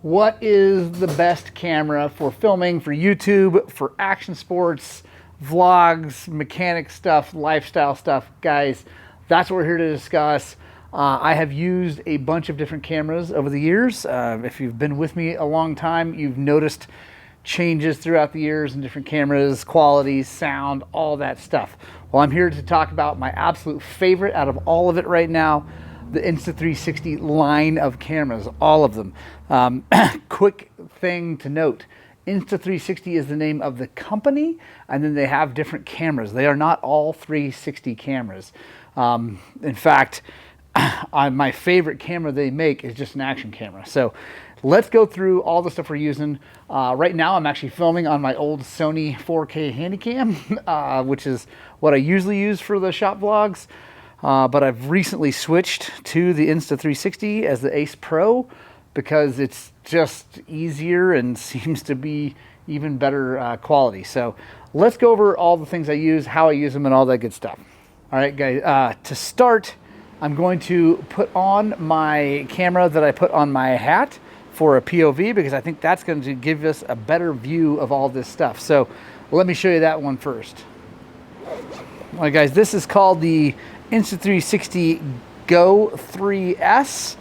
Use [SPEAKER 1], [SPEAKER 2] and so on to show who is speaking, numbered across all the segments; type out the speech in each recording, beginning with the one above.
[SPEAKER 1] What is the best camera for filming, for YouTube, for action sports, vlogs, mechanic stuff, lifestyle stuff? Guys, that's what we're here to discuss. I have used a bunch of different cameras over the years. If you've been with me a long time, you've noticed changes throughout the years in different cameras, qualities, sound, all that stuff. Well, I'm here to talk about my absolute favorite out of all of it right now, the Insta360 line of cameras, all of them. Quick thing to note, Insta360 is the name of the company, and then they have different cameras. They are not all 360 cameras. In fact, my favorite camera they make is just an action camera. So let's go through all the stuff we're using. Right now I'm actually filming on my old Sony 4K Handycam, which is what I usually use for the shop vlogs. But I've recently switched to the Insta360 as the Ace Pro because it's just easier and seems to be even better quality. So let's go over all the things I use, how I use them, and all that good stuff. All right, guys, to start, I'm going to put on my camera that I put on my hat for a POV because I think that's going to give us a better view of all this stuff. So let me show you that one first. All right, guys, this is called the Insta360 GO 3S.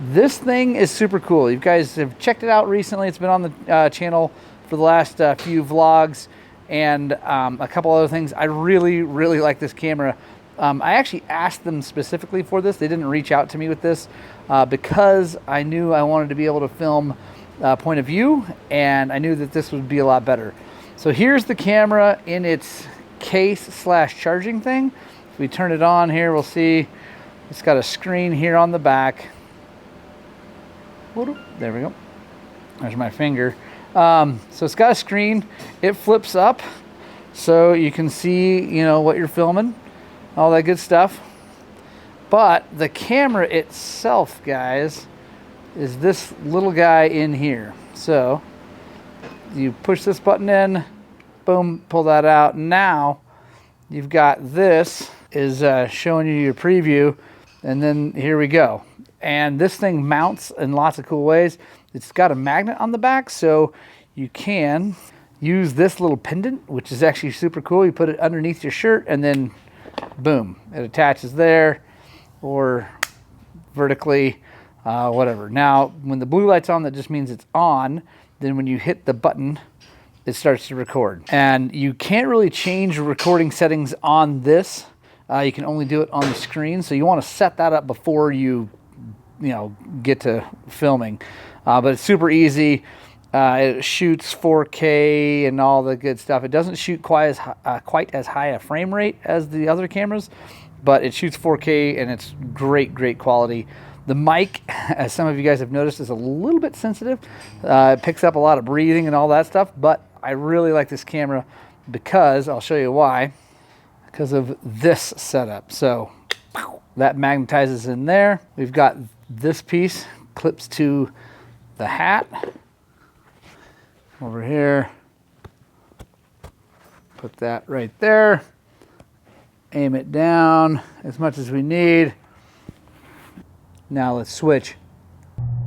[SPEAKER 1] This thing is super cool. You guys have checked it out recently. It's been on the channel for the last few vlogs and a couple other things. I really like this camera. I actually asked them specifically for this. They didn't reach out to me with this because I knew I wanted to be able to film point of view, and I knew that this would be a lot better. So here's the camera in its case / charging thing. If we turn it on here, we'll see it's got a screen here on the back. There we go. There's my finger. So it's got a screen. It flips up so you can see, you know, what you're filming, all that good stuff. But the camera itself, guys, is this little guy in here. So you push this button in, boom, pull that out. Now you've got this is showing you your preview, and then here we go. And this thing mounts in lots of cool ways. It's got a magnet on the back, so you can use this little pendant, which is actually super cool. You put it underneath your shirt, and then boom, it attaches there, or vertically, whatever. Now, when the blue light's on, that just means it's on. Then when you hit the button, it starts to record. And you can't really change recording settings on this. You can only do it on the screen. So you want to set that up before you get to filming. But it's super easy. It shoots 4K and all the good stuff. It doesn't shoot quite as high a frame rate as the other cameras, but it shoots 4K and it's great quality. The mic, as some of you guys have noticed, is a little bit sensitive. It picks up a lot of breathing and all that stuff, but I really like this camera because, I'll show you why, because of this setup. So that magnetizes in there. We've got this piece, clips to the hat. Over here, put that right there, aim it down as much as we need. Now let's switch.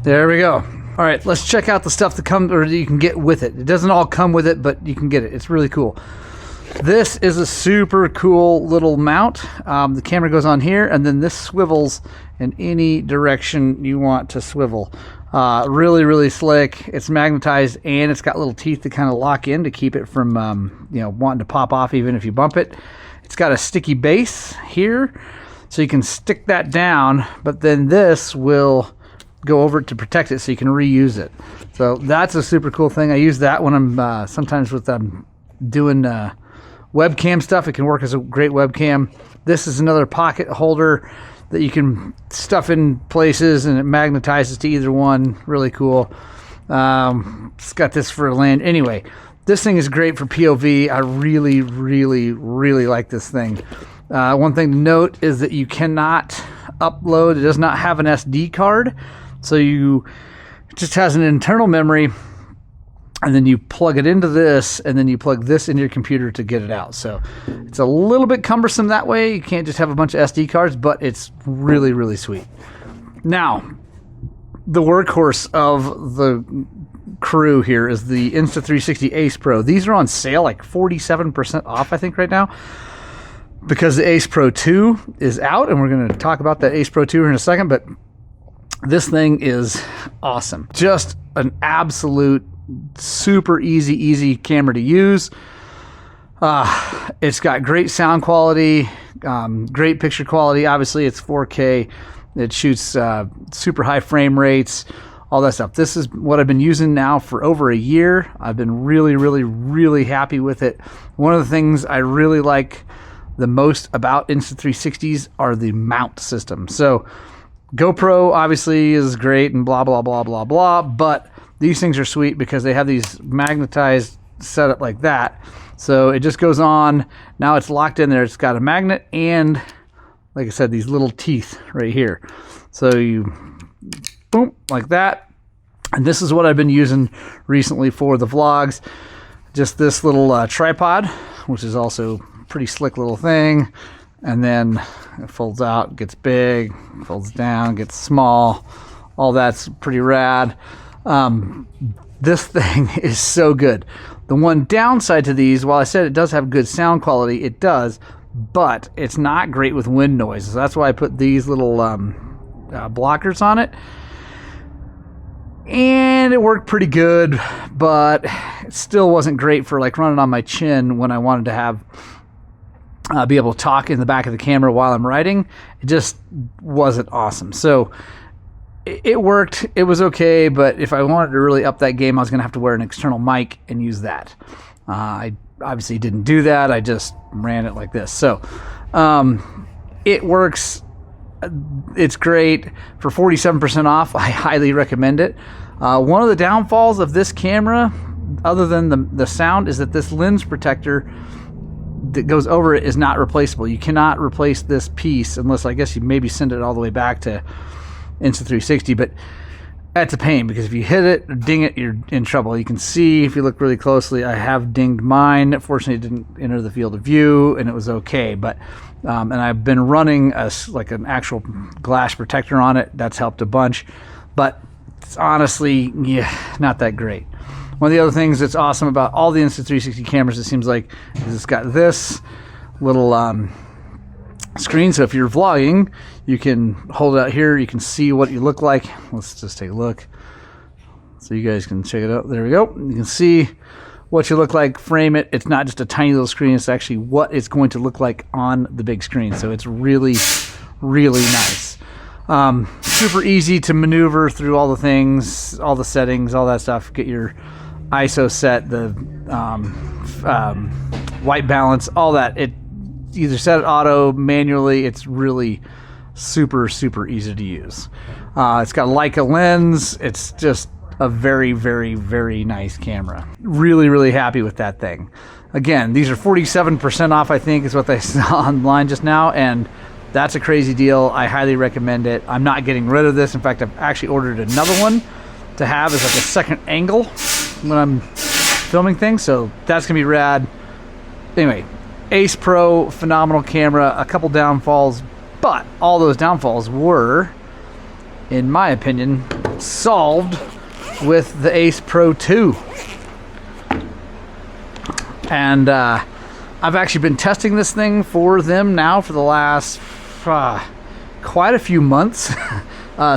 [SPEAKER 1] There we go. All right, let's check out the stuff that comes, or you can get with it. It doesn't all come with it, but you can get it. It's really cool. This is a super cool little mount. The camera goes on here, and then this swivels in any direction you want to swivel. Really slick. It's magnetized, and it's got little teeth to kind of lock in to keep it from wanting to pop off even if you bump it. It's got a sticky base here, so you can stick that down, but then this will go over it to protect it so you can reuse it. So that's a super cool thing. I use that when I'm sometimes with doing webcam stuff. It can work as a great webcam. This is another pocket holder that you can stuff in places, and it magnetizes to either one. Really cool. It's got this for land. Anyway, this thing is great for POV. I really like this thing. One thing to note is that you cannot upload. It does not have an SD card, so it just has an internal memory, and then you plug it into this, and then you plug this into your computer to get it out. So it's a little bit cumbersome that way. You can't just have a bunch of SD cards, but it's really sweet. Now, the workhorse of the crew here is the Insta360 Ace Pro. These are on sale, like 47% off, I think, right now, because the Ace Pro 2 is out, and we're going to talk about that Ace Pro 2 here in a second, but this thing is awesome. Just an absolute super easy camera to use. It's got great sound quality, great picture quality. Obviously, it's 4K. It shoots super high frame rates, all that stuff. This is what I've been using now for over a year. I've been really happy with it. One of the things I really like the most about Insta360s are the mount system. So GoPro obviously is great and blah, blah, blah, blah, blah, but these things are sweet because they have these magnetized setup like that. So it just goes on. Now it's locked in there. It's got a magnet and, like I said, these little teeth right here. So you boom, like that. And this is what I've been using recently for the vlogs. Just this little tripod, which is also a pretty slick little thing. And then it folds out, gets big, folds down, gets small. All that's pretty rad. This thing is so good. The one downside to these, while I said it does have good sound quality, it does, but it's not great with wind noise. So that's why I put these little blockers on it. And it worked pretty good, but it still wasn't great for like running on my chin when I wanted to have be able to talk in the back of the camera while I'm writing. It just wasn't awesome. So it worked. It was okay, but if I wanted to really up that game, I was going to have to wear an external mic and use that. I obviously didn't do that. I just ran it like this. So it works. It's great. For 47% off, I highly recommend it. One of the downfalls of this camera, other than the sound, is that this lens protector that goes over it is not replaceable. You cannot replace this piece unless, I guess, you maybe send it all the way back to Insta360, but that's a pain because if you hit it or ding it, you're in trouble. You can see if you look really closely, I have dinged mine. Fortunately, it didn't enter the field of view and it was okay, but and I've been running like an actual glass protector on it. That's helped a bunch, but it's honestly, yeah, not that great. One of the other things that's awesome about all the Insta360 cameras, it seems like, is it's got this little screen. So if you're vlogging, you can hold it out here. You can see what you look like. Let's just take a look so you guys can check it out. There we go. You can see what you look like, frame it. It's not just a tiny little screen. It's actually what it's going to look like on the big screen. So it's really nice. Super easy to maneuver through all the things, all the settings, all that stuff. Get your ISO set, the white balance, all that. It either set it auto, manually. It's really super easy to use. It's got Leica lens. It's just a very nice camera. Really happy with that thing. Again, these are 47% off, I think, is what they saw online just now, and that's a crazy deal. I highly recommend it. I'm not getting rid of this. In fact, I've actually ordered another one to have as like a second angle when I'm filming things, so that's gonna be rad. Anyway, Ace Pro, phenomenal camera. A couple downfalls, but all those downfalls were, in my opinion, solved with the Ace Pro 2. And I've actually been testing this thing for them now for the last quite a few months.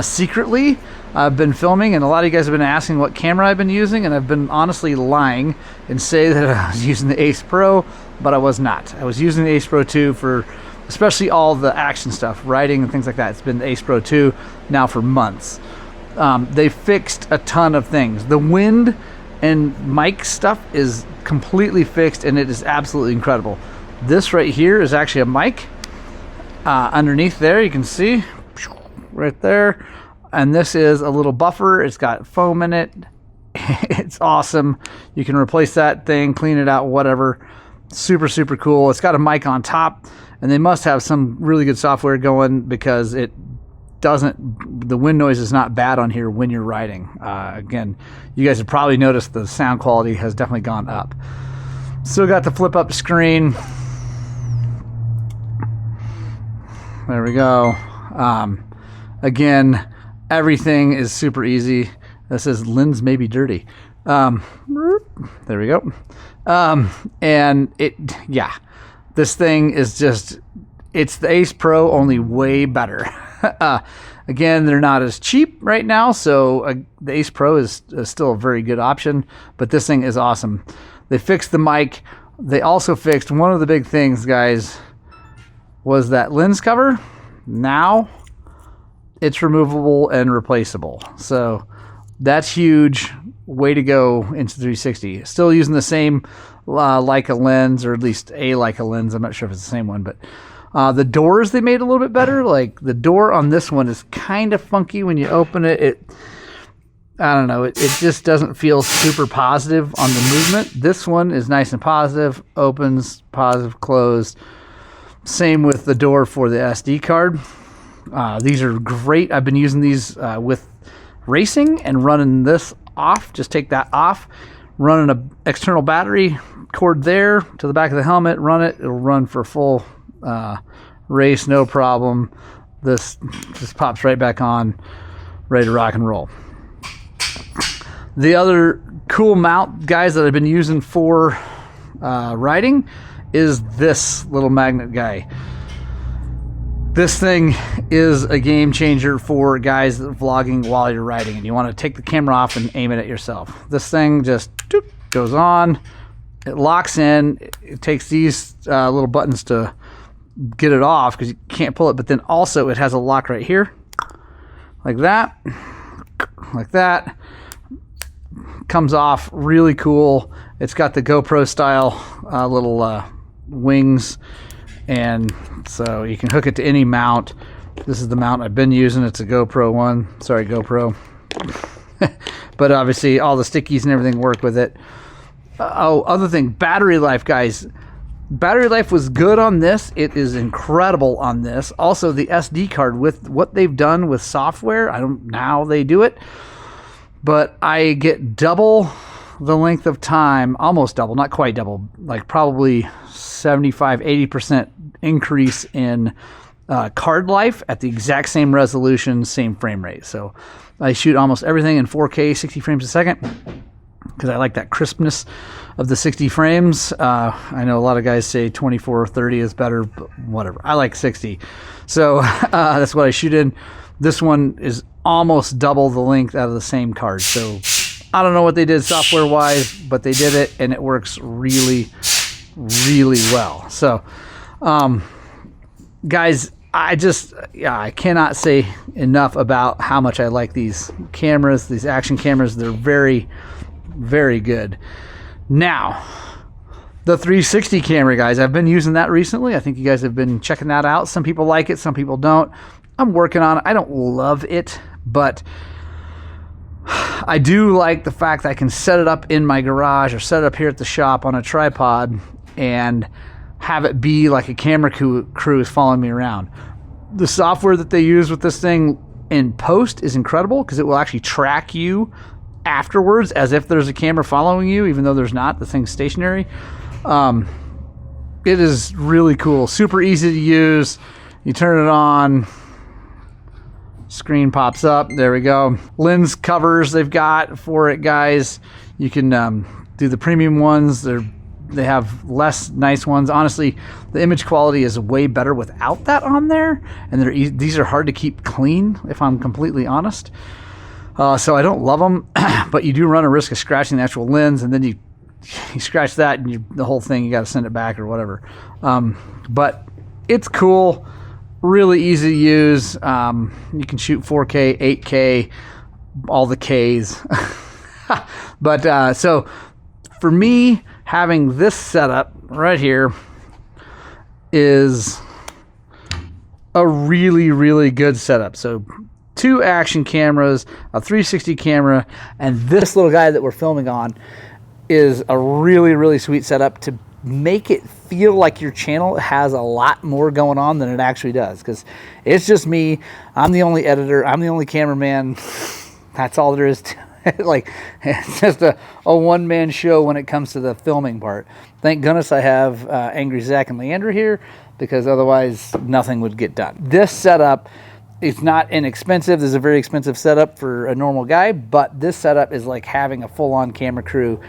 [SPEAKER 1] Secretly, I've been filming, and a lot of you guys have been asking what camera I've been using, and I've been honestly lying and say that I was using the Ace Pro, but I was not. I was using the Ace Pro 2 for especially all the action stuff, writing and things like that. It's been the Ace Pro 2 now for months. They fixed a ton of things. The wind and mic stuff is completely fixed, and it is absolutely incredible. This right here is actually a mic. Underneath there, you can see right there. And this is a little buffer. It's got foam in it. It's awesome. You can replace that thing, clean it out, whatever. Super cool. It's got a mic on top, and they must have some really good software going because it doesn't, the wind noise is not bad on here when you're riding. Again, you guys have probably noticed the sound quality has definitely gone up. Still got the flip up screen. There we go. Again, Everything is super easy. This says lens may be dirty. There we go. And yeah, this thing is just, it's the Ace Pro, only way better. Again, they're not as cheap right now, so the Ace Pro is still a very good option, but this thing is awesome. They fixed the mic. They also fixed one of the big things, guys, was that lens cover. Now it's removable and replaceable. So that's huge. Way to go, Insta360. Still using the same Leica lens, or at least a Leica lens. I'm not sure if it's the same one, but the doors they made a little bit better. Like the door on this one is kind of funky when you open it. I don't know. It just doesn't feel super positive on the movement. This one is nice and positive. Opens, positive, closed. Same with the door for the SD card. These are great. I've been using these with racing and running this off. Just take that off. Running an external battery cord there to the back of the helmet. Run it. It'll run for a full race, no problem. This just pops right back on, ready to rock and roll. The other cool mount, guys, that I've been using for riding is this little magnet guy. This thing is a game changer for guys that are vlogging while you're riding and you want to take the camera off and aim it at yourself. This thing just goes on, it locks in, it takes these little buttons to get it off because you can't pull it, but then also it has a lock right here, like that, comes off really cool. It's got the GoPro style little wings, and so you can hook it to any mount. This is the mount I've been using. It's a GoPro one. Sorry, GoPro. But obviously all the stickies and everything work with it. Other thing, battery life, guys. Battery life was good on this. It is incredible on this. Also, the SD card, with what they've done with software, I don't know how they do it, but I get double the length of time, almost double, not quite double, like probably 75-80% increase in card life at the exact same resolution, same frame rate. So I shoot almost everything in 4K, 60 frames a second, because I like that crispness of the 60 frames. I know a lot of guys say 24 or 30 is better, but whatever. I like 60. So that's what I shoot in. This one is almost double the length out of the same card. So I don't know what they did software-wise, but they did it, and it works really, really well. So, guys, I cannot say enough about how much I like these cameras, these action cameras. They're very, very good. Now, the 360 camera, guys, I've been using that recently. I think you guys have been checking that out. Some people like it, some people don't. I'm working on it. I don't love it, but I do like the fact that I can set it up in my garage or set it up here at the shop on a tripod and have it be like a camera crew is following me around. The software that they use with this thing in post is incredible because it will actually track you afterwards as if there's a camera following you, even though there's not. The thing's stationary. It is really cool. Super easy to use. You turn it on, screen pops up. There we go. Lens covers they've got for it, guys. You can do the premium ones. They have less nice ones. Honestly, the image quality is way better without that on there, and these are hard to keep clean, if I'm completely honest. So I don't love them, but you do run a risk of scratching the actual lens, and then you scratch that, and the whole thing, you got to send it back or whatever. But it's cool, really easy to use. You can shoot 4K, 8K, all the Ks. But so for me, having this setup right here is a really, really good setup. So 2 action cameras, a 360 camera, and this little guy that we're filming on is a really, really sweet setup to make it feel like your channel has a lot more going on than it actually does, because it's just me. I'm the only editor. I'm the only cameraman. That's all there is to it. Like, it's just a one-man show when it comes to the filming part. Thank goodness I have Angry Zach and Leandra here, because otherwise nothing would get done. This setup It's not inexpensive. This is a very expensive setup for a normal guy, but this setup is like having a full-on camera crew.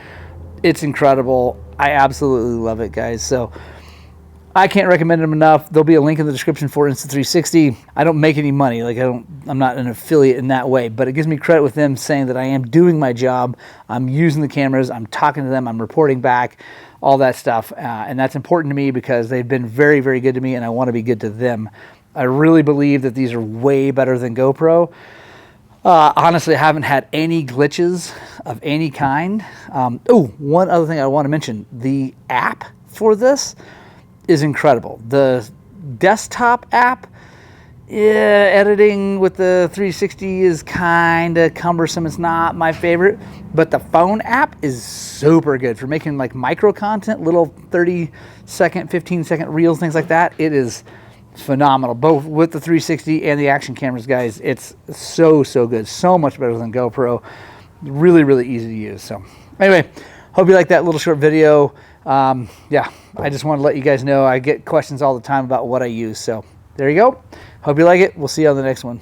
[SPEAKER 1] It's incredible. I absolutely love it, guys. So I can't recommend them enough. There'll be a link in the description for Insta360. I don't make any money. Like I'm not an affiliate in that way, but it gives me credit with them saying that I am doing my job. I'm using the cameras. I'm talking to them. I'm reporting back, all that stuff. And that's important to me because they've been very, very good to me, and I want to be good to them. I really believe that these are way better than GoPro. Honestly, I haven't had any glitches of any kind. Oh, one other thing I want to mention. The app for this is incredible. The desktop app, yeah, editing with the 360 is kind of cumbersome. It's not my favorite, but the phone app is super good for making like micro content, little 30-second, 15-second reels, things like that. It is phenomenal, both with the 360 and the action cameras, guys. It's so good, so much better than GoPro. Really, really easy to use. So anyway, hope you like that little short video. Yeah, I just want to let you guys know I get questions all the time about what I use. So there you go. Hope you like it. We'll see you on the next one.